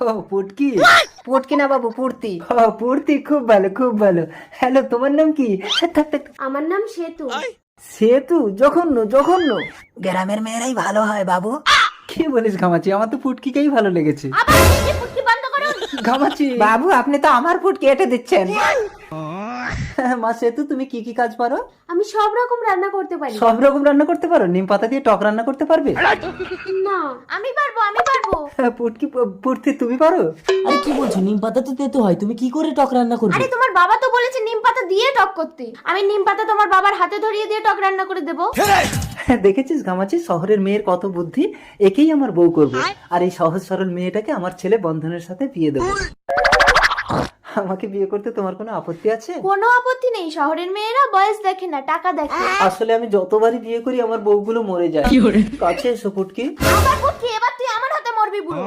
ও পুটকি। পুটকি না বাবু, পূর্তি। ও পুটকি, খুব ভালো খুব ভালো। হ্যালো, তোমার নাম কি? থাক, থাক, থাক। আমার নাম সেতু। সেতু? জঘন্য জঘন্য। গ্রামের মেয়েরাই ভালো হয় বাবু। কি বলিস ঘামাচি? আমার তো পুটকিকেই ভালো লেগেছে। আবার এই পুটকি বন্ধ করুন। ঘামাচি। বাবু আপনি তো আমার পুটকি এঁটে দিচ্ছেন। মা সেতু, তুমি কি কি কাজ পারো? আমি সব রকম রান্না করতে পারি। সব রকম রান্না করতে পারো? নিম পাতা দিয়ে টক রান্না করতে পারবে? না, আমি পারবো, আমি পারবো। পুটকি, পুটকি তুমি পারো? আরে কি বলছো, নিম পাতা তো তেতো হয়, তুমি কি করে টক রান্না করবে? আরে তোমার বাবা তো বলেছে নিম পাতা দিয়ে টক করতে। আমি নিম পাতা তোমার বাবার হাতে ধরিয়ে দিয়ে টক রান্না করে দেবো। দেখেছিস ঘামাচি, শহরের মেয়ের কত বুদ্ধি। একেই আমার বউ করবো, আর এই সহজ সরল মেয়েটাকে আমার ছেলে বন্ধনের সাথে বিয়ে দেবো। আমাকে বিয়ে করতে তোমার কোনো আপত্তি আছে? কোনো আপত্তি নেই, শহরের মেয়েরা বয়স দেখে না, টাকা দেখে। আসলে আমি যতবারই বিয়ে করি আমার বউগুলো মরে যায়। কাছে এসো পুটকি। আবার পুটকি, এবার তুই আমার হাতে মরবি বুড়ো।